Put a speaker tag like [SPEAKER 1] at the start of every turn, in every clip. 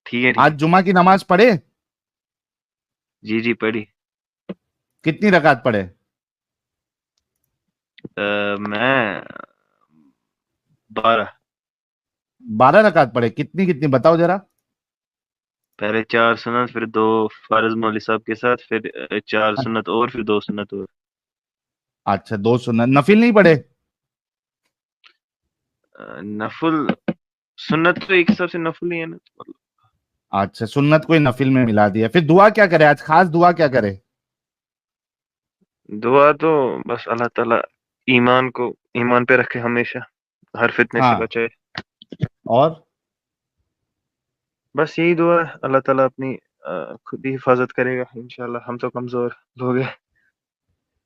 [SPEAKER 1] ठीक है ठीक
[SPEAKER 2] आज
[SPEAKER 1] है।
[SPEAKER 2] जुमा की नमाज पढ़े?
[SPEAKER 1] जी जी पढ़ी।
[SPEAKER 2] कितनी रकात पढ़े?
[SPEAKER 1] मैं 12।
[SPEAKER 2] 12 रकात पढ़े। कितनी कितनी बताओ जरा।
[SPEAKER 1] पहले 4 सुन्नत, फिर 2 फर्ज मौलवी साहब के साथ, फिर 4
[SPEAKER 2] अ-
[SPEAKER 1] सुन्नत और फिर 2 सुन्नत और।
[SPEAKER 2] अच्छा, 2 सुन्नत, नफिल नहीं पढ़े?
[SPEAKER 1] नफल, सुन्नत तो एक हिसाब से नफल ही है ना, मतलब।
[SPEAKER 2] अच्छा, सुन्नत कोई नफिल में मिला दिया। फिर दुआ क्या करे आज, खास दुआ क्या करे?
[SPEAKER 1] दुआ तो बस अल्लाह ताला ईमान पे रखे हमेशा, हर फितने से
[SPEAKER 2] हाँ।
[SPEAKER 1] बचाए।
[SPEAKER 2] और?
[SPEAKER 1] बस यही दुआ है, अल्लाह ताला अपनी खुद ही हिफाजत करेगा इंशाल्लाह। हम तो कमजोर लोग हैं।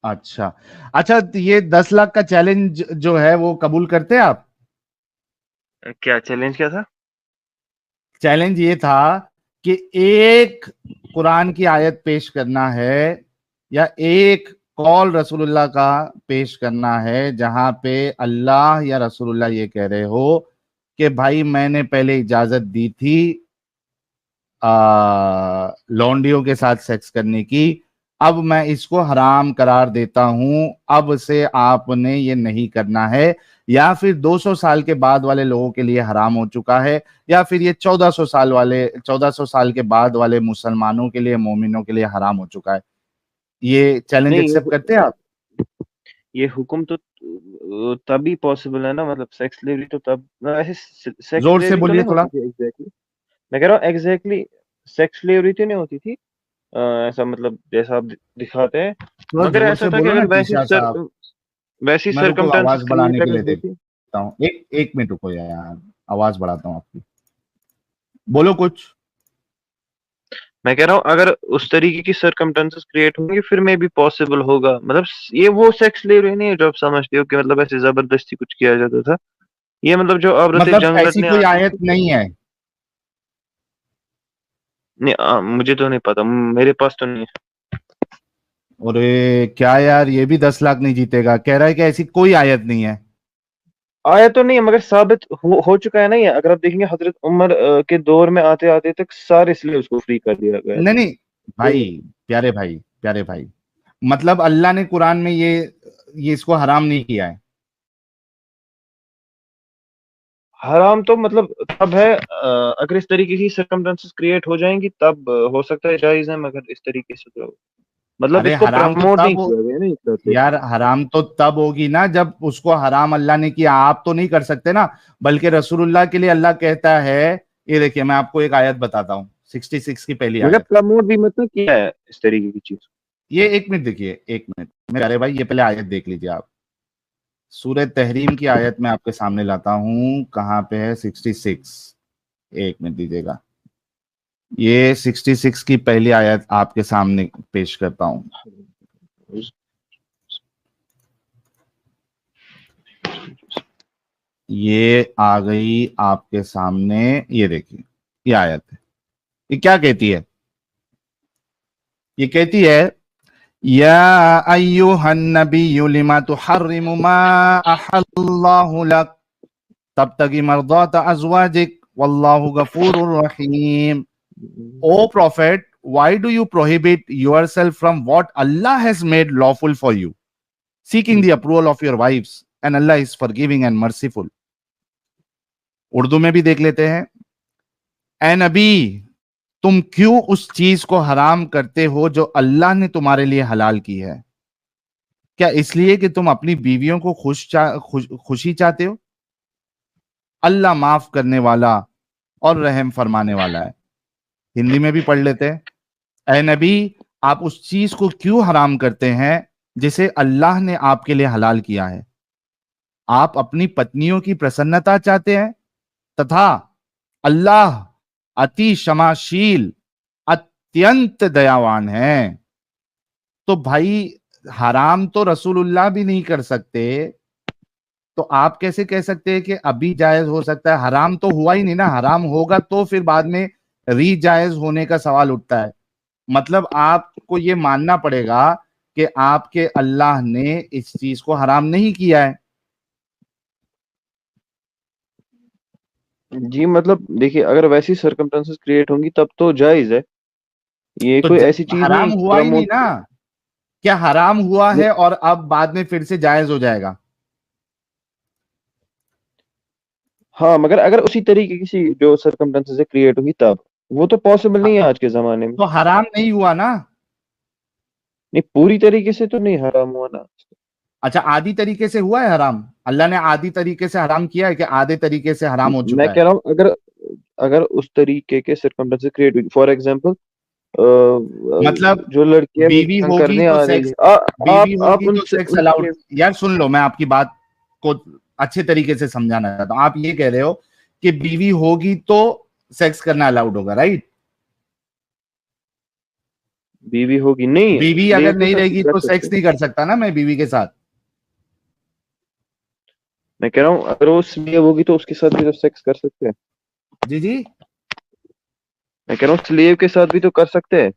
[SPEAKER 2] अच्छा। अच्छा, तो ये 10 लाख का चैलेंज जो है वो कबूल करते हैं आप?
[SPEAKER 1] क्या चैलेंज क्या था?
[SPEAKER 2] चैलेंज ये था कि एक कुरान की आयत पेश करना है, या एक कौल रसूलुल्लाह का पेश करना है जहां पे अल्लाह या रसूलुल्लाह ये कह रहे हो कि भाई मैंने पहले इजाजत दी थी लौंडियों के साथ सेक्स करने की, अब मैं इसको हराम करार देता हूं, अब से आपने ये नहीं करना है। या फिर 200 साल के बाद वाले लोगों के लिए हराम हो चुका है, या फिर ये 1400 साल के बाद वाले मुसलमानों के लिए, मोमिनों के लिए हराम हो चुका है। ये चैलेंज
[SPEAKER 1] नहीं,
[SPEAKER 2] एक्सेप्ट करते हैं आप?
[SPEAKER 1] ये हुक्म तो तभी पॉसिबल है ना, मतलब सेक्स स्लेवरी तो तब ऐसे सेक्स
[SPEAKER 2] जोर से
[SPEAKER 1] स्लेवरी तो
[SPEAKER 2] बोलिए
[SPEAKER 1] नहीं
[SPEAKER 2] थोड़ा।
[SPEAKER 1] होती थी एग्जैक्टली। मैं कह रहा हूँ एग्जैक्टली सेक्स स्लेवरी तो नहीं होती थी। ऐसा मतलब जैसा आप दिखाते हैं।
[SPEAKER 2] थोड़ा
[SPEAKER 1] मगर
[SPEAKER 2] जोर
[SPEAKER 1] ऐसा
[SPEAKER 2] से
[SPEAKER 1] था कि
[SPEAKER 2] बोलो ना
[SPEAKER 1] अगर
[SPEAKER 2] टीशा साहब।
[SPEAKER 1] वैसी
[SPEAKER 2] मैं रुको,
[SPEAKER 1] सर्कमस्टेंसेस
[SPEAKER 2] आवाज बढ़ाने
[SPEAKER 1] क्रिएट
[SPEAKER 2] के
[SPEAKER 1] अगर
[SPEAKER 2] लिए
[SPEAKER 1] होती।
[SPEAKER 2] देता हूँ। एक एक मिनट रुको यार, आवाज बढ़ाता हूँ आपकी। बोलो कुछ।
[SPEAKER 1] मैं कह रहा हूँ अगर उस तरीके की सर्कमस्टेंसेस क्रिएट होंगी फिर में भी पॉसिबल होगा, मतलब ये वो सेक्स स्लेवरी नहीं है जो आप समझते हो कि मतलब ऐसे जबरदस्ती कुछ किया जाता था। ये मतलब जो औरतें
[SPEAKER 2] मतलब
[SPEAKER 1] जंग
[SPEAKER 2] ऐसी
[SPEAKER 1] लड़ने
[SPEAKER 2] कोई
[SPEAKER 1] आती
[SPEAKER 2] आयत
[SPEAKER 1] थी।
[SPEAKER 2] नहीं है?
[SPEAKER 1] नहीं, मुझे तो नहीं पता, मेरे पास तो नहीं है।
[SPEAKER 2] और क्या यार, ये भी 10 लाख नहीं जीतेगा, कह रहा है कि ऐसी कोई आयत नहीं है।
[SPEAKER 1] आया तो नहीं है मगर साबित हो चुका है ना ये। अगर आप देखेंगे हजरत उमर के दौर में आते आते तक सारे स्लेव्स को फ्री कर दिया गया
[SPEAKER 2] नहीं
[SPEAKER 1] था।
[SPEAKER 2] नहीं भाई,
[SPEAKER 1] तो
[SPEAKER 2] प्यारे भाई, प्यारे भाई, मतलब अल्लाह ने कुरान में ये इसको हराम नहीं किया है।
[SPEAKER 1] हराम तो मतलब तब है अगर इस तरीके की सर्कमस्टेंसेस क्रिएट हो जाएंगी तब हो सकता है जायज है, मगर इस तरीके से तो मतलब
[SPEAKER 2] अरे
[SPEAKER 1] इसको
[SPEAKER 2] हराम तो
[SPEAKER 1] प्रमोट नहीं
[SPEAKER 2] तब
[SPEAKER 1] किया गया ना इस तरह से।
[SPEAKER 2] यार, हराम तो तब होगी ना जब उसको हराम अल्लाह ने किया, आप तो नहीं कर सकते ना। बल्कि रसूलुल्लाह के लिए अल्लाह कहता है, ये देखिए मैं आपको एक आयत बताता हूँ, 66 की पहली
[SPEAKER 1] मगर
[SPEAKER 2] आयत।
[SPEAKER 1] प्रमोट भी मतलब किया है इस तरीके की चीज।
[SPEAKER 2] ये एक मिनट देखिए, एक मिनट मेरे प्यारे भाई, ये पहले आयत देख लीजिए आप। सूरह तहरीम की आयत मैं आपके सामने लाता हूं, कहां पे है? 66। एक मिनट दीजिएगा, ये 66 की पहली आयत आपके सामने पेश करता हूं। ये आ गई आपके सामने, ये देखिए, ये आयत है। ये क्या कहती है? ये कहती है, या अय्युहन नबिय्यु लिमा तुहर्रिमु मा अहल्लल्लाहु लक तब्तगी मर्दात अज़वाजिक वल्लाहु गफूरुर रहीम। O prophet, why do you prohibit yourself from what Allah has made lawful for you, seeking the approval of your wives, and Allah is forgiving and merciful? Urdu में भी देख लेते हैं। ए नबी, तुम क्यों उस चीज को हराम करते हो जो अल्लाह ने तुम्हारे लिए हलाल की है? क्या इसलिए कि तुम अपनी बीवियों को खुशी चाहते हो? अल्लाह माफ करने वाला और रहम फरमाने वाला है। हिंदी में भी पढ़ लेते हैं। ए नबी, आप उस चीज को क्यों हराम करते हैं जिसे अल्लाह ने आपके लिए हलाल किया है? आप अपनी पत्नियों की प्रसन्नता चाहते हैं, तथा अल्लाह अति क्षमाशील, अत्यंत दयावान है। तो भाई, हराम तो रसूलुल्लाह भी नहीं कर सकते, तो आप कैसे कह सकते हैं कि अभी जायज हो सकता है? हराम तो हुआ ही नहीं ना, हराम होगा तो फिर बाद में री जायज होने का सवाल उठता है। मतलब आपको ये मानना पड़ेगा कि आपके अल्लाह ने इस चीज को हराम नहीं किया है।
[SPEAKER 1] जी मतलब देखिए, अगर वैसी सर्कमस्टेंसेस क्रिएट होंगी तब तो जायज है। ये
[SPEAKER 2] तो
[SPEAKER 1] कोई ऐसी चीज नहीं
[SPEAKER 2] हराम
[SPEAKER 1] है कि
[SPEAKER 2] हुआ ही नहीं
[SPEAKER 1] प्रमोट।
[SPEAKER 2] ना। क्या हराम हुआ है और अब बाद में फिर से जायज हो जाएगा?
[SPEAKER 1] हाँ, मगर अगर उसी तरीके की सी जो सर्कमस्टेंसेस से क्रिएट होगी तब, वो तो पॉसिबल नहीं है आज के जमाने में।
[SPEAKER 2] तो हराम नहीं हुआ ना।
[SPEAKER 1] नहीं, पूरी तरीके से तो नहीं हराम हुआ ना।
[SPEAKER 2] अच्छा, आधी तरीके से हुआ है हराम? अल्लाह ने आधी तरीके से हराम किया है कि आधे तरीके से हराम हो
[SPEAKER 1] मैं
[SPEAKER 2] चुका है?
[SPEAKER 1] कह रहा हूँ, अगर अगर उस तरीके के सर्कमस्टेंसेस क्रिएट हुई, फॉर एग्जांपल
[SPEAKER 2] मतलब
[SPEAKER 1] जो लड़कियां
[SPEAKER 2] बीवी
[SPEAKER 1] तंग
[SPEAKER 2] होगी
[SPEAKER 1] करने
[SPEAKER 2] तो
[SPEAKER 1] आ रही
[SPEAKER 2] सेक्स,
[SPEAKER 1] है,
[SPEAKER 2] बीवी
[SPEAKER 1] आप
[SPEAKER 2] होगी तो
[SPEAKER 1] उनसे
[SPEAKER 2] सेक्स अलाउड।
[SPEAKER 1] उनके।
[SPEAKER 2] यार सुन लो, मैं आपकी बात को अच्छे तरीके से समझाना चाहता हूं। आप ये कह रहे हो कि बीवी होगी तो सेक्स करना अलाउड होगा, राइट?
[SPEAKER 1] बीवी होगी नहीं,
[SPEAKER 2] बीवी
[SPEAKER 1] स्लेव
[SPEAKER 2] अगर
[SPEAKER 1] के
[SPEAKER 2] नहीं
[SPEAKER 1] साथ भी
[SPEAKER 2] रहेगी
[SPEAKER 1] कर
[SPEAKER 2] तो
[SPEAKER 1] सकते
[SPEAKER 2] सेक्स
[SPEAKER 1] हैं।
[SPEAKER 2] नहीं कर सकता ना मैं बीवी के साथ।
[SPEAKER 1] मैं कह रहा हूँ, अगर वो स्लेव होगी तो उसके साथ भी तो सेक्स कर सकते हैं।
[SPEAKER 2] जी जी,
[SPEAKER 1] मैं कह रहा हूँ स्लेव के साथ भी तो कर सकते हैं।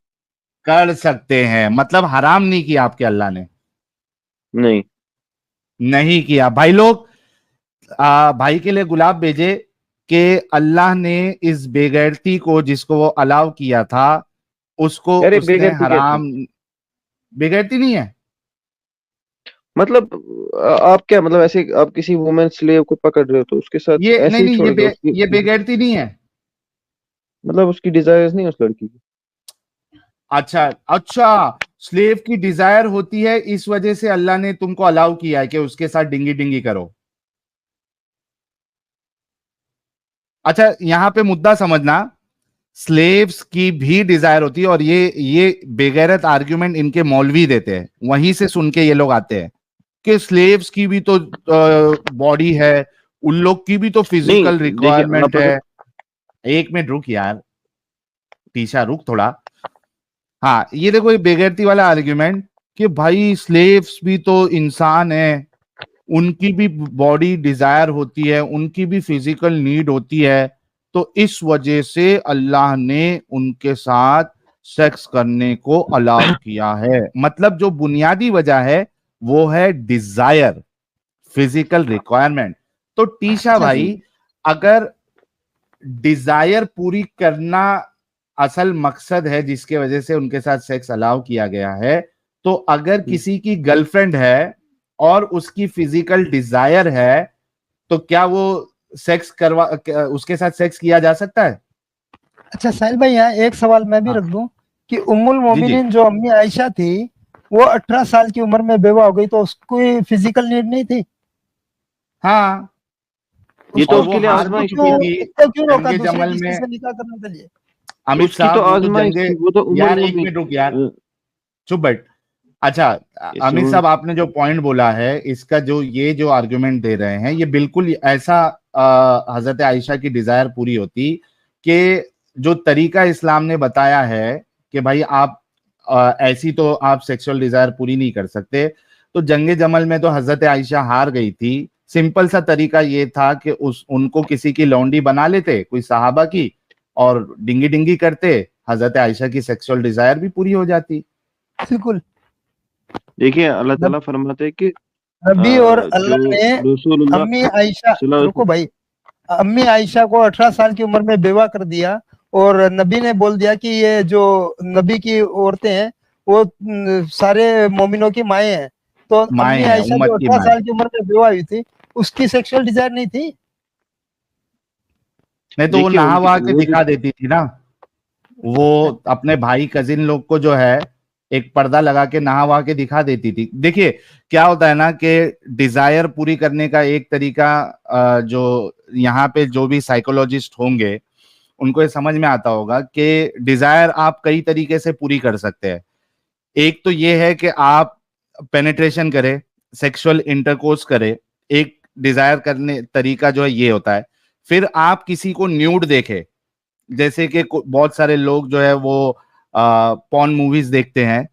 [SPEAKER 2] कर सकते हैं, मतलब हराम नहीं किया आपके अल्लाह ने।
[SPEAKER 1] नहीं।
[SPEAKER 2] नहीं किया भाई लोग। भाई के लिए गुलाब भेजे कि अल्लाह ने इस बेगैरती को, जिसको वो अलाउ किया था, उसको
[SPEAKER 1] यार ये
[SPEAKER 2] उसने
[SPEAKER 1] बेगैरती कैसे?
[SPEAKER 2] हराम। बेगैरती नहीं है।
[SPEAKER 1] मतलब आप क्या मतलब, ऐसे आप किसी वुमेन स्लेव को पकड़ रहे हो तो उसके साथ
[SPEAKER 2] ये
[SPEAKER 1] ऐसे
[SPEAKER 2] नहीं
[SPEAKER 1] ही
[SPEAKER 2] नहीं,
[SPEAKER 1] छोड़ दो उसकी
[SPEAKER 2] ये बेगैरती नहीं है।
[SPEAKER 1] मतलब उसकी डिजायर्स नहीं उस लड़की की।
[SPEAKER 2] अच्छा अच्छा, स्लेव की डिजायर होती है, इस वजह से अल्लाह ने तुमको अलाउ किया है कि उसके साथ डिंगी डिंगी करो। अच्छा, यहां पे मुद्दा समझना। स्लेव्स की भी डिजायर होती है, और ये बेगैरत आर्ग्यूमेंट इनके मौलवी देते हैं, वहीं से सुन के ये लोग आते हैं कि स्लेव्स की भी तो बॉडी है, उन लोग की भी तो
[SPEAKER 1] नहीं
[SPEAKER 2] फिजिकल
[SPEAKER 1] देखिए,
[SPEAKER 2] रिक्वायरमेंट
[SPEAKER 1] आप
[SPEAKER 2] है।
[SPEAKER 1] अगर
[SPEAKER 2] एक मिनट रुक यार, टीशा रुक थोड़ा। हाँ, ये देखो ये बेगैरती वाला आर्ग्यूमेंट कि भाई स्लेव्स भी तो इंसान है, उनकी भी बॉडी डिजायर होती है, उनकी भी फिजिकल नीड होती है, तो इस वजह से अल्लाह ने उनके साथ सेक्स करने को अलाउ किया है। मतलब जो बुनियादी वजह है वो है डिजायर, फिजिकल रिक्वायरमेंट। तो टीशा
[SPEAKER 3] अच्छा
[SPEAKER 2] भाई, अगर डिजायर पूरी करना असल मकसद है जिसके वजह से उनके साथ सेक्स अलाउ किया गया है, तो अगर किसी की गर्लफ्रेंड है और उसकी फिजिकल डिजायर है, तो क्या वो सेक्स करवा उसके साथ सेक्स किया जा सकता है?
[SPEAKER 3] अच्छा साहिल भाई, यहाँ एक सवाल मैं भी
[SPEAKER 2] हाँ
[SPEAKER 3] रख दूं कि उम्मुल
[SPEAKER 2] जी जी।
[SPEAKER 3] मोमिनीन जो अम्मी आयशा थी, वो 18 साल की उम्र में बेवा हो गई, तो उसको फिजिकल नीड नहीं थी?
[SPEAKER 2] हाँ,
[SPEAKER 1] ये
[SPEAKER 3] उसको
[SPEAKER 1] तो
[SPEAKER 2] और वो
[SPEAKER 1] उसके लिए
[SPEAKER 2] हार
[SPEAKER 3] उसको
[SPEAKER 2] भी
[SPEAKER 1] आजमाइश
[SPEAKER 3] क्यों
[SPEAKER 1] थी
[SPEAKER 2] चुकी
[SPEAKER 1] ना।
[SPEAKER 2] थी
[SPEAKER 3] उसको क्यों रोका
[SPEAKER 2] जंगे
[SPEAKER 3] दूसरे
[SPEAKER 2] जमल
[SPEAKER 3] किसी
[SPEAKER 2] में।
[SPEAKER 3] से निकाह करने के लिए?
[SPEAKER 2] अमित
[SPEAKER 1] उसकी तो
[SPEAKER 2] साहब, वो तो
[SPEAKER 1] आजमाइश
[SPEAKER 2] जंगे,
[SPEAKER 1] थी, वो तो उम्मुल
[SPEAKER 2] यार एक
[SPEAKER 1] मोमिन
[SPEAKER 2] मिनट रुक यार,
[SPEAKER 1] अ,
[SPEAKER 2] चुप बैठ। अच्छा,
[SPEAKER 1] इस
[SPEAKER 2] अमित साहब आपने जो पॉइंट बोला है, इसका जो ये जो आर्गुमेंट दे रहे हैं, ये बिल्कुल ऐसा हजरत आयशा की डिजायर पूरी होती कि जो तरीका इस्लाम ने बताया है कि भाई आप ऐसी तो आप सेक्सुअल डिजायर पूरी नहीं कर सकते, तो जंगे जमल में तो हजरत आयशा हार गई थी। सिंपल सा तरीका ये था कि उस उनको किसी की लौंडी बना लेते, कोई सहाबा की, और डिंगी डिंगी करते, हजरत आयशा की सेक्सुअल डिजायर भी पूरी हो जाती।
[SPEAKER 3] बिल्कुल।
[SPEAKER 1] देखिए, अल्लाह
[SPEAKER 3] नब-
[SPEAKER 1] ताला फरमाते हैं कि
[SPEAKER 3] नबी और
[SPEAKER 1] जो
[SPEAKER 3] अल्लाह ने
[SPEAKER 1] रसूलुल्लाह
[SPEAKER 3] अम्मी आयशा, रुको
[SPEAKER 1] सल्लल्लाहु
[SPEAKER 3] भाई, अम्मी आयशा को 18 साल की उम्र में बेवा कर दिया, और नबी ने बोल दिया कि ये जो नबी की औरतें हैं वो सारे मोमिनों की माएँ हैं। तो
[SPEAKER 2] माए
[SPEAKER 3] अम्मी
[SPEAKER 2] हैं,
[SPEAKER 3] आयशा
[SPEAKER 2] उम्मत
[SPEAKER 3] जो
[SPEAKER 2] की
[SPEAKER 3] 18
[SPEAKER 2] माए।
[SPEAKER 3] साल की उम्र में बेवा हुई थी, उसकी सेक्सुअल डिजायर नहीं थी?
[SPEAKER 2] नहीं तो वो
[SPEAKER 1] देखिए
[SPEAKER 2] नहा
[SPEAKER 1] उनकी
[SPEAKER 2] वहा के
[SPEAKER 1] वो जो
[SPEAKER 2] दिखा देती थी ना, वो
[SPEAKER 3] अच्छा।
[SPEAKER 2] अपने भाई कजिन लोग को जो है एक पर्दा लगा के नहा वहा के दिखा देती थी। देखिए क्या होता है ना कि डिजायर पूरी करने का एक तरीका, जो यहाँ पे जो भी साइकोलॉजिस्ट होंगे उनको ये समझ में आता होगा कि डिजायर आप कई तरीके से पूरी कर सकते हैं। एक तो ये है कि आप पेनिट्रेशन करें, सेक्सुअल इंटरकोर्स करें, एक डिजायर करने तरीका जो है ये होता है। फिर आप किसी को न्यूड देखें, जैसे कि बहुत सारे लोग जो है वो पॉर्न मूवीज देखते हैं,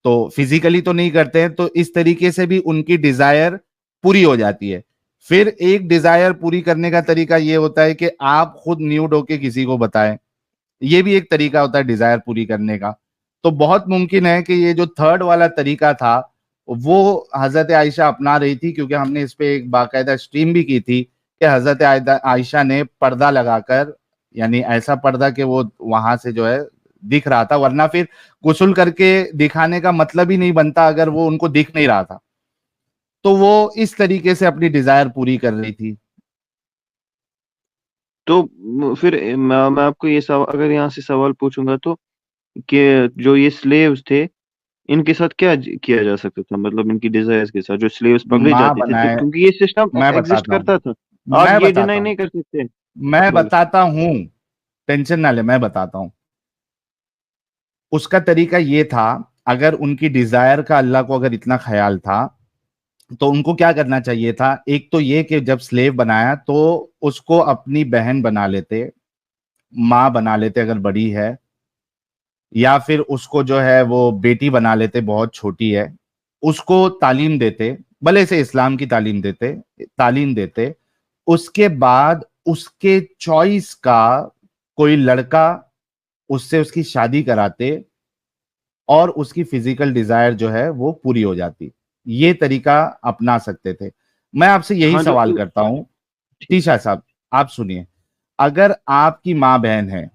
[SPEAKER 2] तो फिजिकली तो नहीं करते हैं, तो इस तरीके से भी उनकी डिजायर पूरी हो जाती है। फिर एक डिजायर पूरी करने का तरीका ये होता है कि आप खुद न्यूड होके किसी को बताएं, ये भी एक तरीका होता है डिजायर पूरी करने का। तो बहुत मुमकिन है कि ये जो थर्ड वाला तरीका था वो हजरत आयशा अपना रही थी, क्योंकि हमने इस पे एक बाकायदा स्ट्रीम भी की थी कि हजरत आयशा ने पर्दा लगाकर, यानी ऐसा पर्दा कि वो वहां से जो है दिख रहा था, वरना फिर गुस्ल करके दिखाने का मतलब ही नहीं बनता अगर वो उनको दिख नहीं रहा था। तो वो इस तरीके से अपनी डिजायर पूरी कर रही थी।
[SPEAKER 1] तो फिर मैं आपको ये सवाल, अगर यहाँ से सवाल पूछूंगा तो, कि जो ये स्लेव्स थे, इनके साथ क्या किया जा सकता था, मतलब इनकी डिजायर्स के साथ जो स्लेव्स पकड़े
[SPEAKER 2] माँ
[SPEAKER 1] जाते थे, तो
[SPEAKER 2] बनाए।
[SPEAKER 1] क्योंकि ये सिस्टम
[SPEAKER 2] मैं
[SPEAKER 1] एग्जिस्ट
[SPEAKER 2] बताता हूँ
[SPEAKER 1] करता था। आप
[SPEAKER 2] मैं
[SPEAKER 1] ये
[SPEAKER 2] बताता
[SPEAKER 1] डिनाई
[SPEAKER 2] हूँ
[SPEAKER 1] नहीं कर सकते।
[SPEAKER 2] मैं
[SPEAKER 1] बोलो।
[SPEAKER 2] बताता हूँ, टेंशन ना ले, मैं बताता हूँ। उसका तरीका ये था, अगर उनकी डिजायर का अल्लाह को अगर इतना ख्याल था, तो उनको क्या करना चाहिए था। एक तो ये कि जब स्लेव बनाया तो उसको अपनी बहन बना लेते, माँ बना लेते अगर बड़ी है, या फिर उसको जो है वो बेटी बना लेते बहुत छोटी है, उसको तालीम देते, भले से इस्लाम की तालीम देते। उसके बाद उसके चॉइस का कोई लड़का, उससे उसकी शादी कराते, और उसकी फिजिकल डिजायर जो है वो पूरी हो जाती। ये तरीका अपना सकते थे। मैं आपसे यही
[SPEAKER 1] हाँ, जो
[SPEAKER 2] सवाल करता हूं,
[SPEAKER 1] ठीक
[SPEAKER 2] तीशा साहब, आप सुनिए। अगर आपकी माँ बहन है,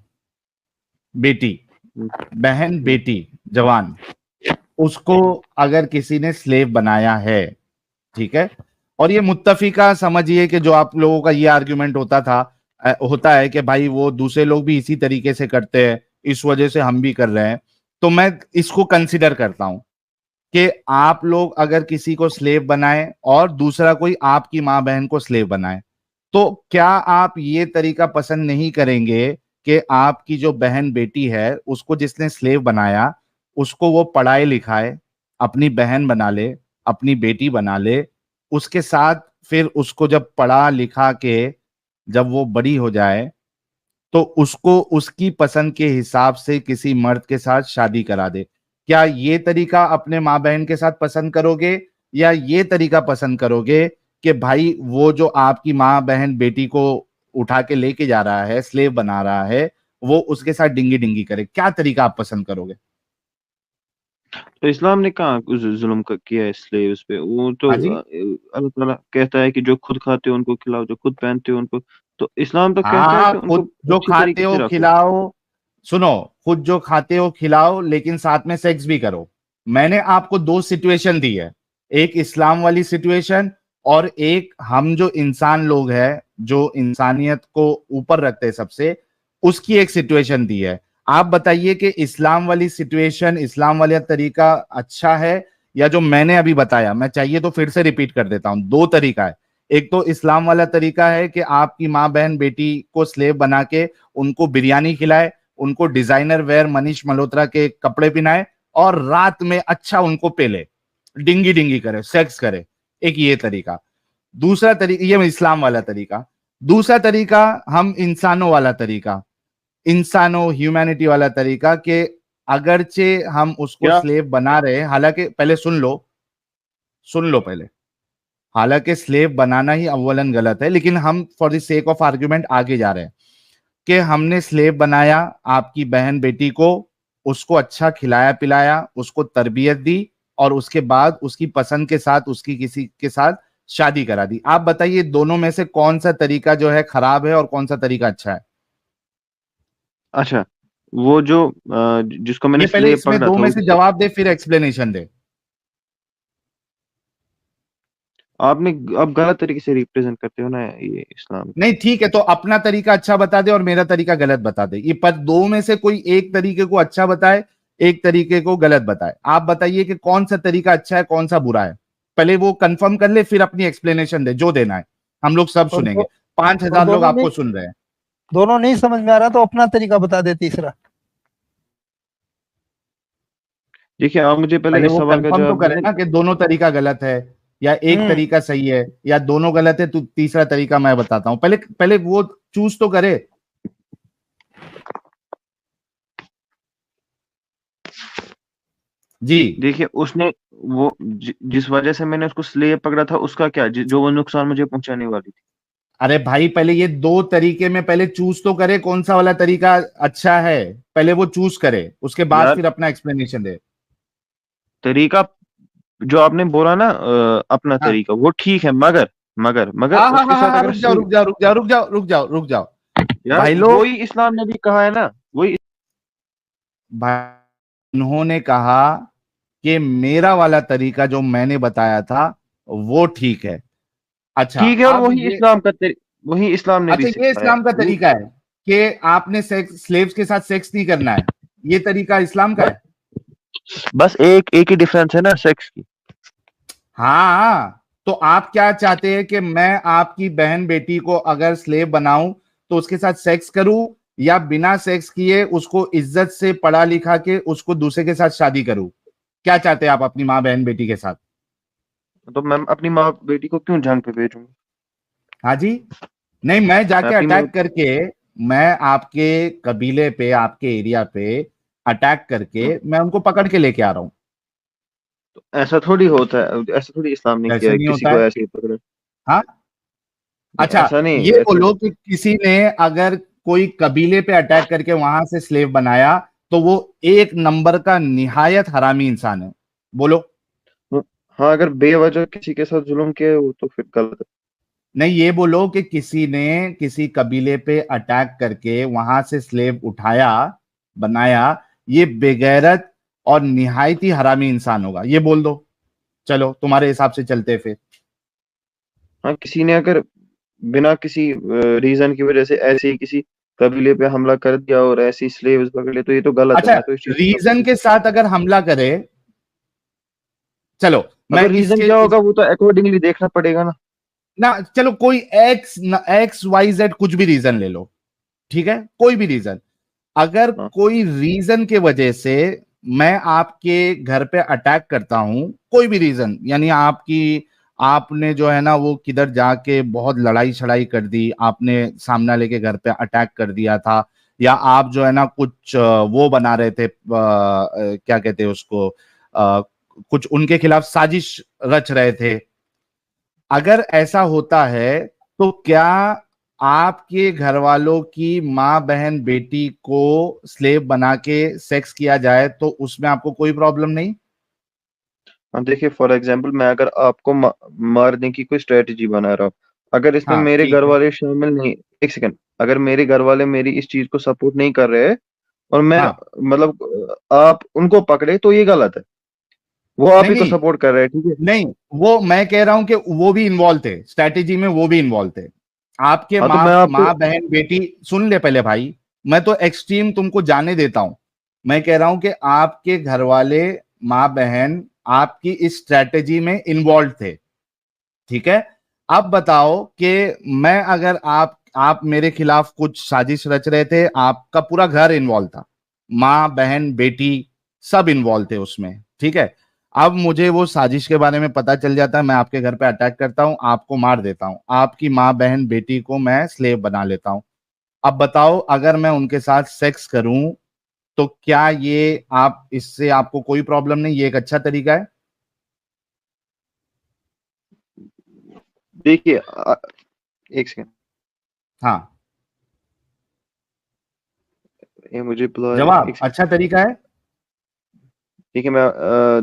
[SPEAKER 2] बेटी,
[SPEAKER 1] है।
[SPEAKER 2] बहन बेटी, जवान, उसको अगर किसी ने स्लेव बनाया है, ठीक है, और ये मुत्तफिका समझिए कि जो आप लोगों का ये आर्ग्यूमेंट होता है कि भाई वो दूसरे लोग भी इसी तरीके से करते हैं, इस वजह से हम भी कर रहे हैं, तो मैं इसको कंसिडर करता हूं कि आप लोग अगर किसी को स्लेव बनाए और दूसरा कोई आपकी माँ बहन को स्लेव बनाए, तो क्या आप ये तरीका पसंद नहीं करेंगे कि आपकी जो बहन बेटी है उसको जिसने स्लेव बनाया, उसको वो पढ़ाए लिखाए, अपनी बहन बना ले, अपनी बेटी बना ले, उसके साथ फिर उसको जब पढ़ा लिखा के जब वो बड़ी हो जाए, तो उसको उसकी पसंद के हिसाब से किसी मर्द के साथ शादी करा दे। क्या ये तरीका अपने माँ बहन के साथ पसंद करोगे, या ये तरीका पसंद करोगे कि भाई वो जो आपकी माँ बहन बेटी को उठा के लेके जा रहा है, स्लेव बना रहा है, वो उसके साथ डिंगी डिंगी करे? क्या तरीका आप पसंद करोगे?
[SPEAKER 1] तो इस्लाम ने कहाँ जुल्म किया है स्लेव्स पे? वो तो
[SPEAKER 2] हाँ जी।
[SPEAKER 1] अल्लाह ताला कहता है कि जो खुद खाते हो उनको खिलाओ, जो खुद पहनते हो उनको। तो इस्लाम तो कहता है
[SPEAKER 2] हाँ,
[SPEAKER 1] कि उनको
[SPEAKER 2] खुद जो
[SPEAKER 1] अच्छी
[SPEAKER 2] खाते
[SPEAKER 1] तरीके
[SPEAKER 2] हो
[SPEAKER 1] से रखो।
[SPEAKER 2] खिलाओ। सुनो, खुद जो खाते हो खिलाओ, लेकिन साथ में सेक्स भी करो। मैंने आपको दो सिचुएशन दी है, एक इस्लाम वाली सिचुएशन, और एक हम जो इंसान लोग हैं, जो इंसानियत को ऊपर रखते हैं सबसे, उसकी एक सिचुएशन दी है। आप बताइए कि इस्लाम वाली सिचुएशन, इस्लाम वाला तरीका अच्छा है, या जो मैंने अभी बताया, मैं चाहिए तो फिर से रिपीट कर देता हूं, दो तरीका है। एक तो इस्लाम वाला तरीका है कि आपकी माँ बहन बेटी को स्लेव बना के उनको बिरयानी खिलाए, उनको डिजाइनर वेयर मनीष मल्होत्रा के कपड़े पहनाए, और रात में अच्छा उनको पेले, डिंगी डिंगी करे, सेक्स करे। एक ये तरीका। दूसरा तरीका, ये इस्लाम वाला तरीका। दूसरा तरीका, हम इंसानों वाला तरीका, इंसानों ह्यूमैनिटी वाला तरीका, कि अगरचे हम उसको
[SPEAKER 1] क्या?
[SPEAKER 2] स्लेव बना रहे हैं, हालांकि पहले सुन लो पहले, हालांकि स्लेव बनाना ही अव्वलन गलत है, लेकिन हम for the sake of argument आगे जा रहे हैं कि हमने स्लेव बनाया आपकी बहन बेटी को, उसको अच्छा खिलाया पिलाया, उसको तरबियत दी, और उसके बाद उसकी पसंद के साथ उसकी किसी के साथ शादी करा दी। आप बताइए दोनों में से कौन सा तरीका जो है खराब है और कौन सा तरीका अच्छा है?
[SPEAKER 1] अच्छा, वो जो जिसको मैंने
[SPEAKER 2] ये पहले
[SPEAKER 1] स्लेव
[SPEAKER 2] इसमें
[SPEAKER 1] पकड़ा
[SPEAKER 2] दो
[SPEAKER 1] था
[SPEAKER 2] में से जवाब दे, फिर एक्सप्लेनेशन दे।
[SPEAKER 1] आपने, आप गलत तरीके से रिप्रेजेंट करते हो ना ये इस्लाम को।
[SPEAKER 2] नहीं ठीक है, तो अपना तरीका अच्छा बता दे और मेरा तरीका गलत बता दे। ये पर दो में से कोई एक तरीके को अच्छा बताए, एक तरीके को गलत बताए। आप बताइए कि कौन सा तरीका अच्छा है, कौन सा बुरा है। पहले वो कंफर्म कर ले, फिर अपनी एक्सप्लेनेशन दे जो देना है। हम लोग सब
[SPEAKER 3] और
[SPEAKER 2] सुनेंगे,
[SPEAKER 3] दो,
[SPEAKER 2] पांच
[SPEAKER 3] और
[SPEAKER 2] हजार लोग आपको सुन रहे हैं।
[SPEAKER 3] दोनों नहीं समझ में आ रहा तो अपना तरीका बता दे तीसरा।
[SPEAKER 1] देखिए, आप मुझे पहले
[SPEAKER 2] पहले
[SPEAKER 1] इस
[SPEAKER 2] वो
[SPEAKER 1] सवाल का
[SPEAKER 2] कंफर्म तो
[SPEAKER 1] जवाब
[SPEAKER 2] करे
[SPEAKER 1] दीजिए।
[SPEAKER 2] ना कि दोनों तरीका गलत है, या एक
[SPEAKER 3] हम्म।
[SPEAKER 2] तरीका सही है, या दोनों गलत है तो तीसरा तरीका मैं बताता हूं। पहले पहले वो चूज तो करे। जी।
[SPEAKER 1] देखिए, उसने वो जिस वजह से मैंने उसको स्लेव पकड़ा था, उसका क्या, जो वो नुकसान मुझे पहुंचाने वाली थी।
[SPEAKER 2] अरे भाई, पहले ये दो तरीके में पहले चूज तो करे कौन सा वाला तरीका अच्छा है। पहले वो चूज करे, उसके बाद
[SPEAKER 1] यार,
[SPEAKER 2] फिर अपना एक्सप्लेनेशन दे।
[SPEAKER 1] तरीका जो आपने बोला ना, अपना
[SPEAKER 2] हाँ।
[SPEAKER 1] तरीका वो ठीक है, मगर मगर मगर
[SPEAKER 2] हाँ हाँ
[SPEAKER 1] उसके
[SPEAKER 2] हाँ
[SPEAKER 1] साथ
[SPEAKER 2] हाँ,
[SPEAKER 1] अगर
[SPEAKER 2] रुक जाओ रुक जाओ रुक जाओ रुक जाओ रुक जाओ रुक जाओ
[SPEAKER 1] यार
[SPEAKER 2] भाई लोग।
[SPEAKER 1] वही इस्लाम ने भी कहा है ना, वही।
[SPEAKER 2] भाई उन्होंने कहा कि मेरा वाला तरीका जो मैंने बताया था वो ठीक है। अच्छा
[SPEAKER 1] ठीक है, और
[SPEAKER 2] अब
[SPEAKER 1] वही
[SPEAKER 2] ये,
[SPEAKER 1] इस्लाम का वही इस्लाम ने भी
[SPEAKER 2] अच्छा ये
[SPEAKER 1] सिखाया है
[SPEAKER 2] इस्लाम का
[SPEAKER 1] वो।
[SPEAKER 2] तरीका है कि आपने सेक्स स्लेव्स के साथ सेक्स नहीं करना है, ये तरीका इस्लाम का
[SPEAKER 1] बस
[SPEAKER 2] है।
[SPEAKER 1] बस एक एक ही डिफरेंस है ना, सेक्स की।
[SPEAKER 2] हाँ, तो आप क्या चाहते हैं कि मैं आपकी बहन बेटी को अगर स्लेव बनाऊं तो उसके साथ सेक्स करूं, या बिना सेक्स किए उसको इज्जत से पढ़ा लिखा के उसको दूसरे के साथ शादी करूं? क्या चाहते हैं आप अपनी माँ बहन बेटी के साथ?
[SPEAKER 1] तो मैं अपनी माँ बेटी को क्यों जंग पे भेजूंगा?
[SPEAKER 2] हाँ जी। नहीं, मैं
[SPEAKER 1] मैं
[SPEAKER 2] जाके
[SPEAKER 1] अपनी माँ,
[SPEAKER 2] अटैक करके, मैं आपके कबीले पे आपके एरिया पे अटैक करके मैं उनको पकड़ के लेके आ रहा हूं।
[SPEAKER 1] ऐसा थोड़ी होता है, ऐसा थोड़ी इस्लाम ने किया
[SPEAKER 2] ऐसे
[SPEAKER 1] है
[SPEAKER 2] नहीं
[SPEAKER 1] किसी
[SPEAKER 2] होता
[SPEAKER 1] को
[SPEAKER 2] है।
[SPEAKER 1] ऐसे ही पकड़े।
[SPEAKER 2] हाँ।
[SPEAKER 1] नहीं,
[SPEAKER 2] अच्छा,
[SPEAKER 1] ऐसा नहीं,
[SPEAKER 2] ये
[SPEAKER 1] ऐसा
[SPEAKER 2] बोलो कि किसी ने अगर कोई कबीले पे अटैक करके वहां से स्लेव बनाया तो वो एक नंबर का निहायत हरामी इंसान है। बोलो।
[SPEAKER 1] हाँ, अगर बेवजह किसी के साथ जुल्म किया है, वो तो फिर गलत है।
[SPEAKER 2] नहीं, ये बोलो कि किसी ने किसी कबीले पे अटैक करके वहां से स्लेव उठाया, बनाया, ये बेगैरत और निहायती हरामी इंसान होगा, ये बोल दो। चलो तुम्हारे हिसाब से चलते हैं फिर।
[SPEAKER 1] हाँ, किसी ने अगर बिना किसी रीजन की वजह से ऐसे ही किसी कबीले पे हमला कर दिया और ऐसी स्लेव्स पकड़ ले, तो ये तो गलत है।
[SPEAKER 2] अच्छा,
[SPEAKER 1] मैं तो इस चीज को
[SPEAKER 2] रीजन
[SPEAKER 1] सपोर्ट।
[SPEAKER 2] के साथ अगर हमला करे, चलो
[SPEAKER 1] हाँ,
[SPEAKER 2] मैं
[SPEAKER 1] तो रीजन
[SPEAKER 2] इसके
[SPEAKER 1] क्या होगा वो तो अकॉर्डिंगली देखना पड़ेगा ना।
[SPEAKER 2] ना, चलो कोई एक्स वाई जेड कुछ भी रीजन ले लो, ठीक है, कोई भी रीजन। अगर
[SPEAKER 1] हाँ,
[SPEAKER 2] कोई रीजन के वजह से मैं आपके घर पे अटैक करता हूं, कोई भी रीजन, यानी आपकी, आपने जो है ना वो किधर जाके बहुत लड़ाई छड़ाई कर दी, आपने सामना लेके घर पे अटैक कर दिया था, या आप जो है ना कुछ वो बना रहे थे, क्या कहते हैं उसको, कुछ उनके खिलाफ साजिश रच रहे थे, अगर ऐसा होता है तो क्या आपके घर वालों की माँ बहन बेटी को स्लेव बना के सेक्स किया जाए तो उसमें आपको कोई प्रॉब्लम नहीं?
[SPEAKER 1] हाँ, देखिए फॉर एग्जांपल मैं अगर आपको मारने की कोई स्ट्रेटजी बना रहा हूँ, अगर इसमें
[SPEAKER 2] हाँ
[SPEAKER 1] मेरे
[SPEAKER 2] ठीक
[SPEAKER 1] घर
[SPEAKER 2] है।
[SPEAKER 1] वाले शामिल नहीं, एक सेकंड, अगर मेरे घर वाले मेरी इस चीज को सपोर्ट नहीं कर रहे हैं और मैं,
[SPEAKER 2] हाँ,
[SPEAKER 1] मतलब आप उनको पकड़े, तो ये गलत है। वो आप
[SPEAKER 2] नहीं
[SPEAKER 1] ही को
[SPEAKER 2] नहीं
[SPEAKER 1] सपोर्ट कर रहे हैं, ठीक है।
[SPEAKER 2] नहीं, वो मैं कह रहा हूं कि वो भी इन्वॉल्व थे स्ट्रैटेजी में, वो भी इन्वॉल्व थे। आपके
[SPEAKER 1] हाँ, तो
[SPEAKER 2] माँ
[SPEAKER 1] मैं आपको,
[SPEAKER 2] माँ बहन बेटी, सुन ले पहले भाई, मैं तो एक्सट्रीम तुमको जाने देता हूं। मैं कह रहा हूं कि आपके घर वाले, माँ बहन आपकी इस स्ट्रैटेजी में इन्वॉल्व थे, ठीक है। अब बताओ कि मैं अगर आप मेरे खिलाफ कुछ साजिश रच रहे थे, आपका पूरा घर इन्वॉल्व था, माँ बहन बेटी सब इन्वॉल्व थे उसमें, ठीक है। अब मुझे वो साजिश के बारे में पता चल जाता है, मैं आपके घर पे अटैक करता हूं, आपको मार देता हूं, आपकी माँ बहन बेटी को मैं स्लेव बना लेता हूं। अब बताओ, अगर मैं उनके साथ सेक्स करूं तो क्या ये, आप इससे आपको कोई प्रॉब्लम नहीं, ये एक अच्छा तरीका है?
[SPEAKER 1] देखिए एक सेकंड,
[SPEAKER 2] हाँ,
[SPEAKER 1] ये मुझे बुला रहे हैं,
[SPEAKER 2] जवाब
[SPEAKER 1] एक सेकंड।
[SPEAKER 2] अच्छा तरीका है।
[SPEAKER 1] देखिए मैं,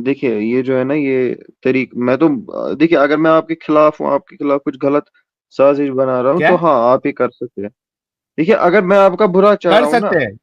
[SPEAKER 1] देखिए ये जो है ना, ये तरीक मैं तो, देखिए अगर मैं आपके खिलाफ हूँ, आपके खिलाफ कुछ गलत साजिश बना रहा हूँ,
[SPEAKER 2] क्या
[SPEAKER 1] तो हाँ आप ही कर सकते हैं। देखिए अगर मैं आपका बुरा चाह
[SPEAKER 2] कर
[SPEAKER 1] रहा हूँ ना,
[SPEAKER 2] सकते हैं?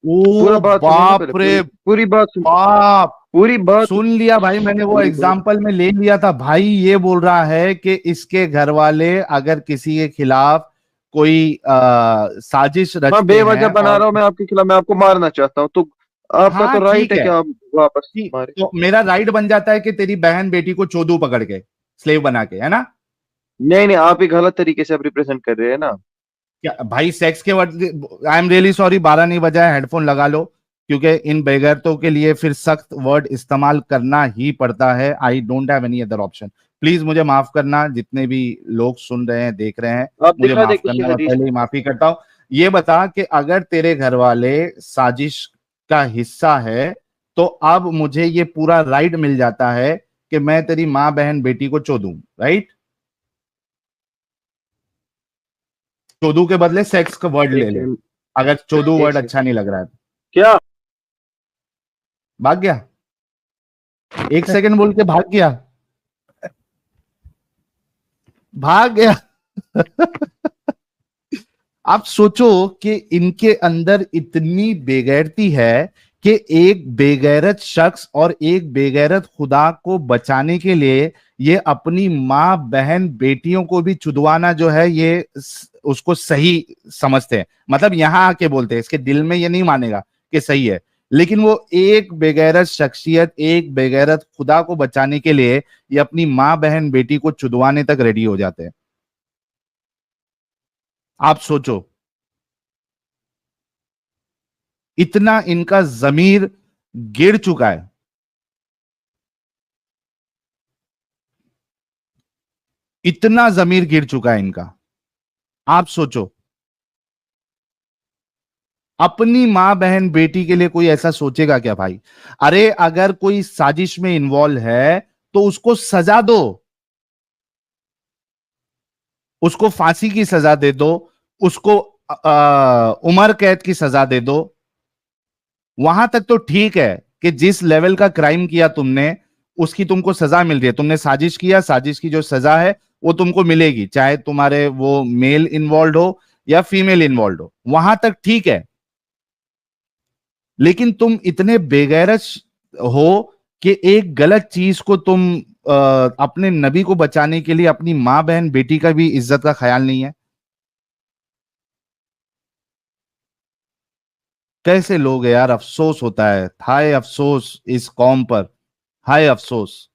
[SPEAKER 1] पूरा
[SPEAKER 2] ओ
[SPEAKER 1] बात सुनिए ना पहले,
[SPEAKER 2] बाप रे
[SPEAKER 1] पूरी पूरी बात सुन,
[SPEAKER 2] बाप,
[SPEAKER 1] पूरी बात,
[SPEAKER 2] सुन लिया भाई, मैंने वो
[SPEAKER 1] पूरी बात।
[SPEAKER 2] एग्जाम्पल में ले लिया था भाई। ये बोल रहा है कि इसके घर वाले अगर किसी के खिलाफ कोई साजिश
[SPEAKER 1] हाँ,
[SPEAKER 2] रचते
[SPEAKER 1] बेवजह
[SPEAKER 2] हैं
[SPEAKER 1] बना
[SPEAKER 2] और,
[SPEAKER 1] रहा हूँ मैं आपके खिलाफ, मैं आपको मारना चाहता हूँ, तो आपका
[SPEAKER 2] हाँ
[SPEAKER 1] तो राइट
[SPEAKER 2] ठीक
[SPEAKER 1] है
[SPEAKER 2] है,
[SPEAKER 1] कि आप वापस
[SPEAKER 2] ठीक,
[SPEAKER 1] मारे।
[SPEAKER 2] तो मेरा राइट बन जाता है कि तेरी बहन बेटी को चोदू पकड़ के स्लेव बना के, है ना?
[SPEAKER 1] नहीं नहीं, आप ही गलत तरीके से आप रिप्रेजेंट कर रहे हैं ना।
[SPEAKER 2] क्या भाई, सेक्स के word, I am really sorry, 12 नहीं बजा है, हेडफोन लगा लो, क्योंकि इन बेगैरतों के लिए फिर सख्त वर्ड इस्तेमाल करना ही पड़ता है। I don't have any other option. Please मुझे माफ करना, जितने भी लोग सुन रहे हैं देख रहे हैं,
[SPEAKER 1] आप
[SPEAKER 2] मुझे
[SPEAKER 1] दिखा दे
[SPEAKER 2] माफ
[SPEAKER 1] किसी
[SPEAKER 2] करना, मैं
[SPEAKER 1] हदीस
[SPEAKER 2] पहले
[SPEAKER 1] में।
[SPEAKER 2] ही माफी करता हूं। ये बता कि अगर तेरे घर वाले साजिश का हिस्सा है तो अब मुझे ये पूरा राइट मिल जाता है कि मैं तेरी माँ बहन बेटी को चोदूं, राइट? चोदू के बदले सेक्स का वर्ड ले
[SPEAKER 1] एक
[SPEAKER 2] ले,
[SPEAKER 1] सेकंड,
[SPEAKER 2] अगर चोदू
[SPEAKER 1] एक
[SPEAKER 2] वर्ड
[SPEAKER 1] सेकंड।
[SPEAKER 2] अच्छा नहीं लग रहा है तो।
[SPEAKER 1] क्या?
[SPEAKER 2] भाग गया, 1 सेकंड बोल के भाग गया। भाग गया। आप सोचो कि इनके अंदर इतनी बेगैरती है कि एक बेगैरत शख्स और एक बेगैरत खुदा को बचाने के लिए ये अपनी माँ बहन बेटियों को भी चुदवाना जो है ये उसको सही समझते हैं। मतलब यहां आके बोलते हैं, इसके दिल में ये नहीं मानेगा कि सही है, लेकिन वो एक बेगैरत शख्सियत, एक बेगैरत खुदा को बचाने के लिए ये अपनी माँ बहन बेटी को चुदवाने तक रेडी हो जाते हैं। आप सोचो, इतना इनका जमीर गिर चुका है। इतना जमीर गिर चुका है इनका। आप सोचो, अपनी मां बहन बेटी के लिए कोई ऐसा सोचेगा क्या भाई? अरे अगर कोई साजिश में इन्वॉल्व है तो उसको सजा दो, उसको फांसी की सजा दे दो, उसको उम्र कैद की सजा दे दो। वहां तक तो ठीक है कि जिस लेवल का क्राइम किया तुमने उसकी तुमको सजा मिल रही है। तुमने साजिश किया, साजिश की जो सजा है वो तुमको मिलेगी, चाहे तुम्हारे वो मेल इन्वॉल्व हो या फीमेल इन्वॉल्व हो, वहां तक ठीक है। लेकिन तुम इतने बेगैरत हो कि एक गलत चीज को तुम अपने नबी को बचाने के लिए अपनी मां बहन बेटी का भी इज्जत का ख्याल नहीं है। कैसे लोग हैं यार, अफसोस होता है, हाय अफसोस इस कौम पर, हाय अफसोस।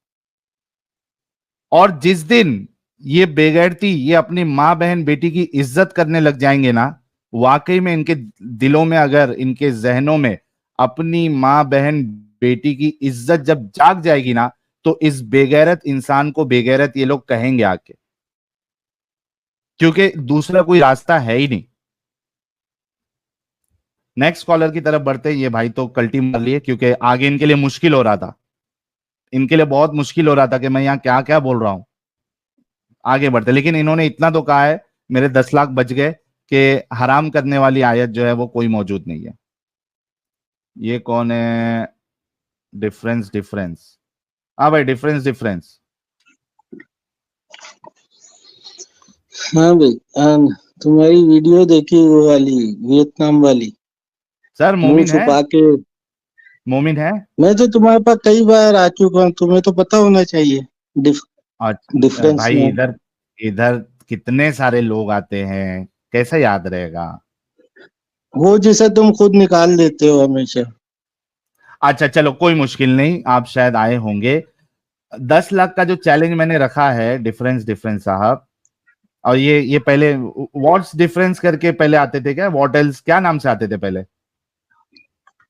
[SPEAKER 2] और जिस दिन ये बेगैरती ये अपनी मां बहन बेटी की इज्जत करने लग जाएंगे ना, वाकई में इनके दिलों में, अगर इनके जहनों में अपनी मां बहन बेटी की इज्जत जब जाग जाएगी ना, तो इस बेगैरत इंसान को बेगैरत ये लोग कहेंगे आके, क्योंकि दूसरा कोई रास्ता है ही नहीं। नेक्स्ट कॉलर की तरफ बढ़ते हैं। ये भाई तो कल्टी मार लिए, क्योंकि आगे इनके लिए मुश्किल हो रहा था, इनके लिए बहुत मुश्किल हो रहा था कि मैं यहां क्या क्या बोल रहा हूं। आगे बढ़ते, लेकिन इन्होंने इतना तो कहा है, मेरे 10 लाख बच गए, कि हराम करने वाली आयत जो है वो कोई मौजूद नहीं है। ये कौन है? डिफरेंस डिफरेंस, हाँ भाई, डिफरेंस डिफरेंस।
[SPEAKER 4] हाँ भाई, तुम्हारी वीडियो देखी वो वाली, वियतनाम वाली,
[SPEAKER 2] सर
[SPEAKER 4] मुंह
[SPEAKER 2] मोमिन है,
[SPEAKER 4] छुपा के।
[SPEAKER 2] मोमिन है।
[SPEAKER 4] मैं तो तुम्हारे पास कई बार आ चुका हूँ, तुम्हें तो पता होना चाहिए डिफरेंस
[SPEAKER 2] भाई
[SPEAKER 4] में।
[SPEAKER 2] इधर इधर कितने सारे लोग आते हैं, कैसे याद रहेगा?
[SPEAKER 4] वो जिसे तुम खुद निकाल देते हो हमेशा।
[SPEAKER 2] अच्छा चलो, कोई मुश्किल नहीं, आप शायद आए होंगे। 10 लाख का जो चैलेंज मैंने रखा है, डिफरेंस डिफरेंस साहब, और ये पहले व्हाट्स डिफरेंस करके पहले आते थे क्या? व्हाट एल्स क्या नाम से आते थे पहले?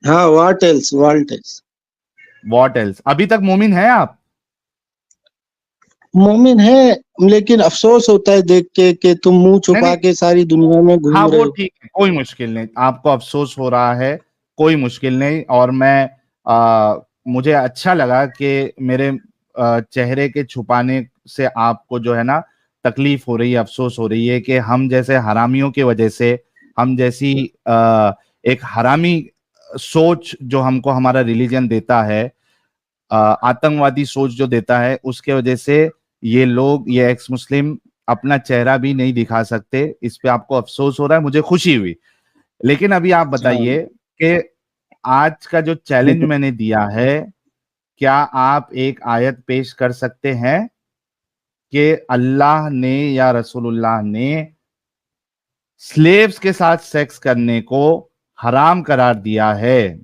[SPEAKER 4] हाँ, what else, what else.
[SPEAKER 2] What else. अभी तक मोमिन है आप?
[SPEAKER 4] मोमिन है, लेकिन अफसोस होता है देख के कि तुम मुंह
[SPEAKER 2] नहीं
[SPEAKER 4] छुपा
[SPEAKER 2] नहीं,
[SPEAKER 4] के सारी दुनिया में
[SPEAKER 2] हाँ
[SPEAKER 4] घूम रहे
[SPEAKER 2] वो
[SPEAKER 4] हो।
[SPEAKER 2] ठीक है, कोई मुश्किल नहीं, आपको अफसोस हो रहा है, कोई मुश्किल नहीं। और मैं मुझे अच्छा लगा कि मेरे चेहरे के छुपाने से आपको जो है ना तकलीफ हो रही है, अफसोस हो रही है कि हम जैसे हरामियों की वजह से, हम जैसी एक हरामी सोच जो हमको हमारा रिलीजन देता है, आतंकवादी सोच जो देता है, उसके वजह से ये लोग, ये एक्स मुस्लिम अपना चेहरा भी नहीं दिखा सकते। इस पे आपको अफसोस हो रहा है, मुझे खुशी हुई। लेकिन अभी आप बताइए कि आज का जो चैलेंज मैंने दिया है, क्या आप एक आयत पेश कर सकते हैं कि अल्लाह ने या रसूलुल्लाह ने स्लेव्स के साथ सेक्स करने को हराम करार दिया है?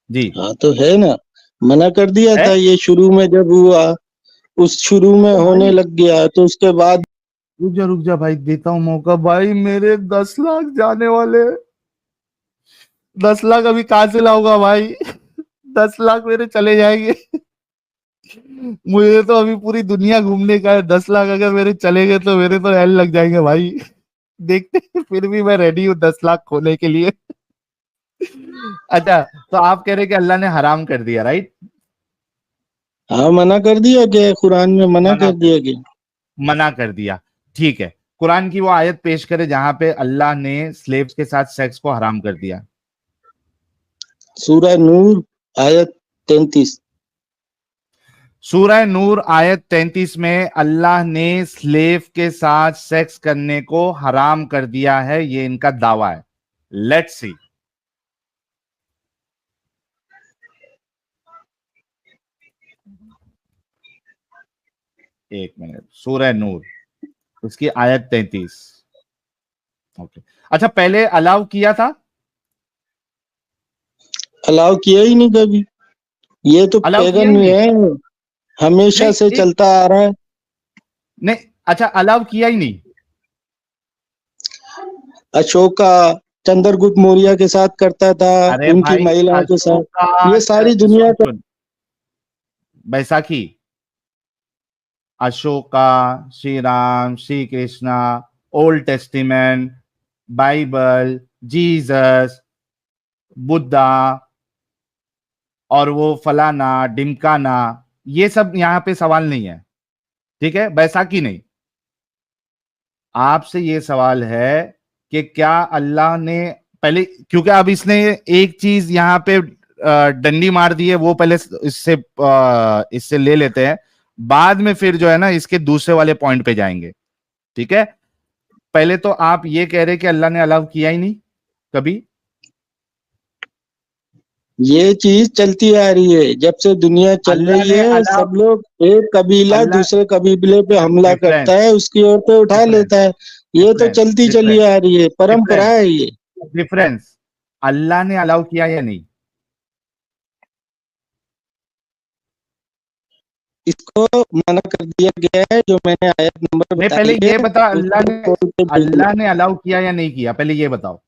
[SPEAKER 2] जी
[SPEAKER 4] हाँ तो है ना, मना कर दिया
[SPEAKER 2] है।
[SPEAKER 4] था ये शुरू में जब हुआ, उस शुरू में
[SPEAKER 2] तो
[SPEAKER 4] होने
[SPEAKER 2] भाई
[SPEAKER 4] लग गया तो उसके बाद।
[SPEAKER 2] रुक जा भाई, देता हूं मौका भाई, मेरे 10 लाख जाने वाले हैं। 10 लाख अभी कहां से लाऊंगा भाई? 10 लाख मेरे चले जाएंगे। मुझे तो अभी पूरी दुनिया घूमने का है, 10 लाख अगर मेरे चले गए तो मेरे तो एल लग जाएंगे भाई। देखते हैं, फिर भी मैं रेडी हूँ 10 लाख खोने के लिए। अच्छा, तो आप कह रहे हैं कि अल्लाह ने हराम कर दिया, राइट?
[SPEAKER 4] हाँ, मना कर दिया गया, कुरान में मना
[SPEAKER 2] मना
[SPEAKER 4] कर
[SPEAKER 2] कर
[SPEAKER 4] दिया गया।
[SPEAKER 2] मना कर दिया, ठीक है। कुरान की वो आयत पेश करे जहां पे अल्लाह ने स्लेव्स के साथ सेक्स को हराम कर दिया।
[SPEAKER 4] सूरह नूर, आयत 33।
[SPEAKER 2] सूरह नूर आयत 33 में अल्लाह ने स्लेव के साथ सेक्स करने को हराम कर दिया है, ये इनका दावा है। Let's see. एक मिनट, सूरह नूर, उसकी आयत 33। ओके, अच्छा, पहले अलाउ किया था?
[SPEAKER 4] अलाउ किया ही नहीं कभी। ये तो
[SPEAKER 2] अलाउ किया
[SPEAKER 4] पैगन
[SPEAKER 2] ही नहीं?
[SPEAKER 4] है, हमेशा
[SPEAKER 2] नहीं,
[SPEAKER 4] से चलता आ रहा है।
[SPEAKER 2] नहीं, अच्छा, अलाउ किया ही नहीं।
[SPEAKER 4] अशोका चंद्रगुप्त मौर्य के साथ करता था,
[SPEAKER 2] अरे
[SPEAKER 4] उनकी
[SPEAKER 2] भाई,
[SPEAKER 4] महिलाओं के साथ।
[SPEAKER 2] अशोका,
[SPEAKER 4] ये सारी दुनिया
[SPEAKER 2] सुन
[SPEAKER 4] का।
[SPEAKER 2] सुन, Baisakhi, Ashoka, Shri Ram, Shri Krishna, Old Testament, Bible, Jesus, Buddha और वो फलाना डिमकाना, ये सब यहां पे सवाल नहीं है, ठीक है? बैसाखी नहीं। आपसे ये सवाल है कि क्या अल्लाह ने पहले, क्योंकि अब इसने एक चीज यहां पे डंडी मार दी है, वो पहले इससे ले लेते हैं, बाद में फिर जो है ना इसके दूसरे वाले पॉइंट पे जाएंगे, ठीक है? पहले तो आप ये कह रहे कि अल्लाह ने अलाउ किया ही नहीं कभी।
[SPEAKER 4] ये चीज चलती आ रही है जब से दुनिया चल
[SPEAKER 2] अल्लाह
[SPEAKER 4] रही
[SPEAKER 2] ने
[SPEAKER 4] है।
[SPEAKER 2] अलाउ,
[SPEAKER 4] सब लोग, एक कबीला
[SPEAKER 2] अल्लाह,
[SPEAKER 4] दूसरे कबीले पे हमला
[SPEAKER 2] डिफरेंस,
[SPEAKER 4] करता है, उसकी ओर पे उठा
[SPEAKER 2] डिफरेंस,
[SPEAKER 4] लेता है। ये तो
[SPEAKER 2] डिफरेंस,
[SPEAKER 4] चलती चली
[SPEAKER 2] डिफरेंस,
[SPEAKER 4] आ रही है, परंपरा
[SPEAKER 2] डिफरेंस,
[SPEAKER 4] है ये।
[SPEAKER 2] डिफरेंस। अल्लाह ने अलाउ किया या नहीं?
[SPEAKER 4] इसको मना कर दिया गया है, जो मैंने आयत नंबर
[SPEAKER 2] नहीं, पहले
[SPEAKER 4] बताई
[SPEAKER 2] ये
[SPEAKER 4] है
[SPEAKER 2] बता,
[SPEAKER 4] उसको खोल के देख लो।
[SPEAKER 2] अल्लाह ने अलाउ किया या नहीं किया, पहले ये बताओ।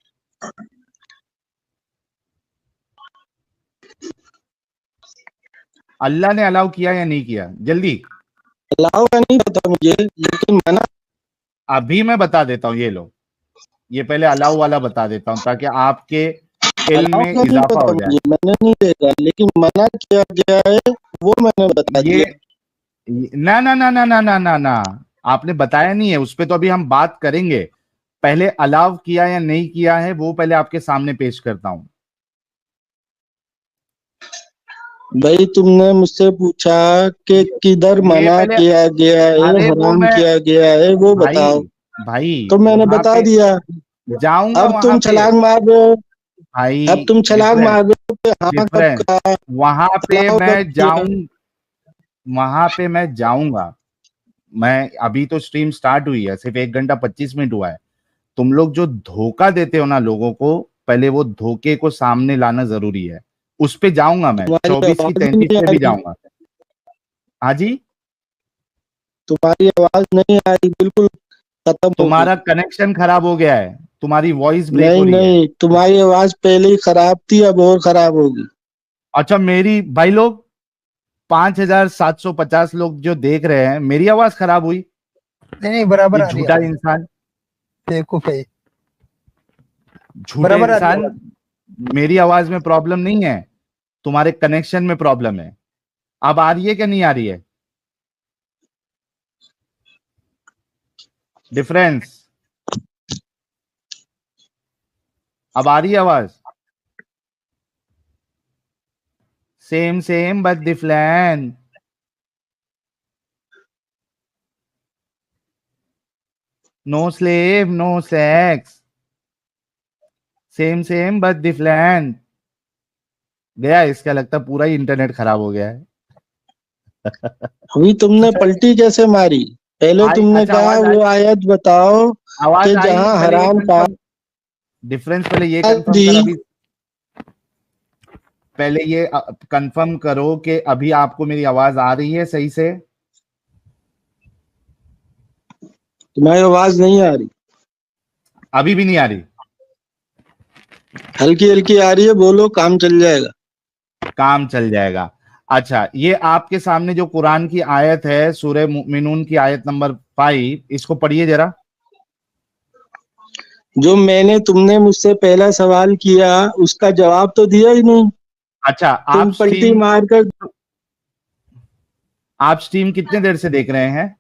[SPEAKER 2] अल्लाह ने अलाउ किया या नहीं किया, जल्दी।
[SPEAKER 4] अलाउ का नहीं पता मुझे, लेकिन मना।
[SPEAKER 2] अभी मैं बता देता हूं, ये लो, ये पहले अलाउ वाला बता देता हूं ताकि आपके इल्म
[SPEAKER 4] अलाउ
[SPEAKER 2] में
[SPEAKER 4] का नहीं
[SPEAKER 2] इजाफा
[SPEAKER 4] पता
[SPEAKER 2] हो जाए।
[SPEAKER 4] मुझे, मैंने नहीं देखा, लेकिन मना किया गया है वो मैंने बता
[SPEAKER 2] ये
[SPEAKER 4] दिया।
[SPEAKER 2] ना ना ना ना ना ना ना ना, आपने बताया नहीं है, उस पे तो अभी हम बात करेंगे। पहले अलाउ किया या नहीं किया है वो पहले आपके सामने पेश करता हूं।
[SPEAKER 4] भाई तुमने मुझसे पूछा कि किधर
[SPEAKER 2] ये
[SPEAKER 4] मना
[SPEAKER 2] पहले,
[SPEAKER 4] किया गया है,
[SPEAKER 2] अरे वो
[SPEAKER 4] हराम
[SPEAKER 2] मैं,
[SPEAKER 4] किया गया है, वो
[SPEAKER 2] भाई,
[SPEAKER 4] बताओ।
[SPEAKER 2] भाई,
[SPEAKER 4] तो मैंने
[SPEAKER 2] वहां
[SPEAKER 4] बता
[SPEAKER 2] पे
[SPEAKER 4] दिया।
[SPEAKER 2] जाऊंगा,
[SPEAKER 4] अब
[SPEAKER 2] वहां
[SPEAKER 4] तुम
[SPEAKER 2] पे,
[SPEAKER 4] छलांग मार रहे हो।
[SPEAKER 2] भाई,
[SPEAKER 4] अब तुम छलांग
[SPEAKER 2] डिफरेंस,
[SPEAKER 4] मार रहे हो कि हाँ कब
[SPEAKER 2] डिफरेंस,
[SPEAKER 4] कहा,
[SPEAKER 2] वहां पे
[SPEAKER 4] अलाउ कब
[SPEAKER 2] मैं
[SPEAKER 4] किया।
[SPEAKER 2] जाऊं, वहां पे मैं जाऊंगा। मैं अभी तो स्ट्रीम स्टार्ट हुई है, सिर्फ 1 घंटा 25 मिनट हुआ है। तुम लोग जो धोखा देते हो ना लोगों को, पहले वो धोखे को सामने लाना जरूरी है। उस पे जाऊंगा, मैं
[SPEAKER 4] तुम्हारी
[SPEAKER 2] 24 की
[SPEAKER 4] आवाज ही
[SPEAKER 2] 33
[SPEAKER 4] नहीं
[SPEAKER 2] में
[SPEAKER 4] आ
[SPEAKER 2] भी
[SPEAKER 4] रही।
[SPEAKER 2] जाऊंगा। हाँ जी।
[SPEAKER 4] तुम्हारी आवाज नहीं आ रही, बिल्कुल खत्म हो गई।
[SPEAKER 2] तुम्हारा कनेक्शन खराब हो गया है, तुम्हारी वॉइस ब्रेक हो
[SPEAKER 4] नहीं
[SPEAKER 2] रही है।
[SPEAKER 4] नहीं, तुम्हारी आवाज पहले ही खराब थी, अब और खराब होगी।
[SPEAKER 2] अच्छा, मेरी भाई लोग 5,750 लोग जो देख रहे हैं, मेरी आवाज खराब हुई?
[SPEAKER 3] नहीं बराबर
[SPEAKER 2] ये
[SPEAKER 3] आ रही है
[SPEAKER 2] झूठा
[SPEAKER 3] आवाज।
[SPEAKER 2] इंसान,
[SPEAKER 3] बेवकूफ है।
[SPEAKER 2] झूठे
[SPEAKER 3] बराबर आ रही है
[SPEAKER 2] इंसान,
[SPEAKER 3] आवाज।
[SPEAKER 2] मेरी आवाज में प्रॉब्लम नहीं है, तुम्हारे कनेक्शन में प्रॉब्लम है। अब आ रही है क्या, नहीं आ रही है? डिफरेंस, अब आ रही है आवाज? Same same but different, no slave no sex, same but different. गया इसका, लगता है पूरा ही इंटरनेट खराब हो गया है।
[SPEAKER 4] अभी तुमने
[SPEAKER 2] अच्छा,
[SPEAKER 4] पलटी कैसे मारी? पहले
[SPEAKER 2] आई,
[SPEAKER 4] तुमने
[SPEAKER 2] अच्छा,
[SPEAKER 4] कहा
[SPEAKER 2] आवाज आई,
[SPEAKER 4] वो आयत बताओ
[SPEAKER 2] आवाज
[SPEAKER 4] कि
[SPEAKER 2] आई,
[SPEAKER 4] जहाँ
[SPEAKER 2] पहले ये
[SPEAKER 4] हराम कहा
[SPEAKER 2] कंफर्म, डिफरेंस पहले ये कंफर्म
[SPEAKER 4] दी।
[SPEAKER 2] कर अभी, पहले ये कंफर्म करो कि अभी आपको मेरी आवाज आ रही है सही से?
[SPEAKER 4] तुम्हारी आवाज नहीं आ रही,
[SPEAKER 2] अभी भी नहीं आ रही?
[SPEAKER 4] हल्की हल्की आ रही है, बोलो काम चल जाएगा।
[SPEAKER 2] काम चल जाएगा। अच्छा, ये आपके सामने जो कुरान की आयत है, सूरह मुमिनून की आयत नंबर 5, इसको पढ़िए जरा।
[SPEAKER 4] जो मैंने, तुमने मुझसे पहला सवाल किया उसका जवाब तो दिया ही नहीं।
[SPEAKER 2] अच्छा,
[SPEAKER 4] तुम पलटी मारकर,
[SPEAKER 2] आप स्ट्रीम कितने देर से देख रहे हैं?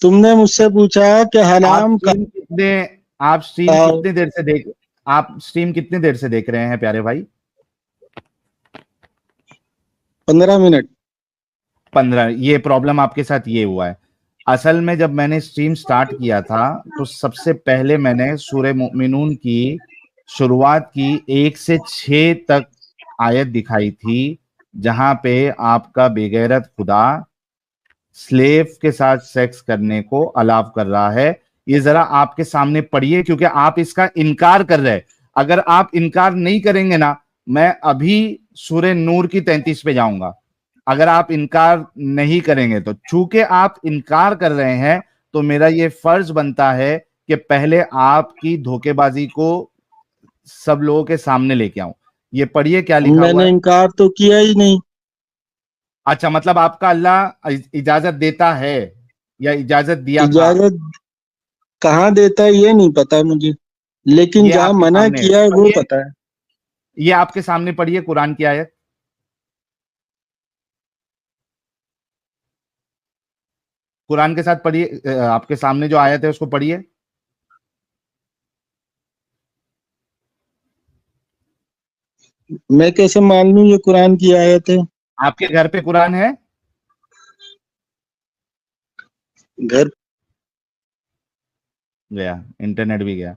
[SPEAKER 4] तुमने मुझसे पूछा कि
[SPEAKER 2] आप
[SPEAKER 4] हराम
[SPEAKER 2] स्ट्रीम कितने आप स्ट्रीम
[SPEAKER 4] कहा।
[SPEAKER 2] कितने देर से देख आप स्ट्रीम कितने देर से देख रहे हैं प्यारे भाई?
[SPEAKER 4] 15 मिनट।
[SPEAKER 2] 15। ये प्रॉब्लम आपके साथ ये हुआ है। असल में जब मैंने स्ट्रीम स्टार्ट किया था तो सबसे पहले मैंने सूरह मुमिनून की शुरुआत की 1 से 6 तक आयत दिखाई थी, जहां पे आपका बेगैरत खुदा स्लेव के साथ सेक्स करने को अलाव कर रहा है। ये जरा आपके सामने पढ़िए, क्योंकि आप इसका इनकार कर रहे हैं। अगर आप इनकार नहीं करेंगे ना, मैं अभी सूरह नूर की 33 पे जाऊंगा। अगर आप इनकार नहीं करेंगे तो, चूंकि आप इनकार कर रहे हैं, तो मेरा ये फर्ज बनता है कि पहले आपकी धोखेबाजी को सब लोगों के सामने लेके आऊं। ये पढ़िए क्या लिखा हुआ
[SPEAKER 4] मैंने
[SPEAKER 2] है।
[SPEAKER 4] इनकार तो किया ही नहीं।
[SPEAKER 2] अच्छा, मतलब आपका अल्लाह इजाजत देता है या इजाजत दिया था?
[SPEAKER 4] इजाजत कहाँ देता है ये नहीं पता मुझे, लेकिन
[SPEAKER 2] ये
[SPEAKER 4] जहाँ
[SPEAKER 2] आपके
[SPEAKER 4] मना
[SPEAKER 2] सामने है,
[SPEAKER 4] किया है वो
[SPEAKER 2] पढ़िए।
[SPEAKER 4] पता है।
[SPEAKER 2] ये आपके सामने पढ़िए कुरान की आयत। कुरान के साथ पढ़िए, आपके सामने जो आयत है उसको पढ़िए।
[SPEAKER 4] मैं कैसे मान लूं ये कुरान की आयत है?
[SPEAKER 2] आपके घर पे कुरान है?
[SPEAKER 4] घर
[SPEAKER 2] गया, इंटरनेट भी गया।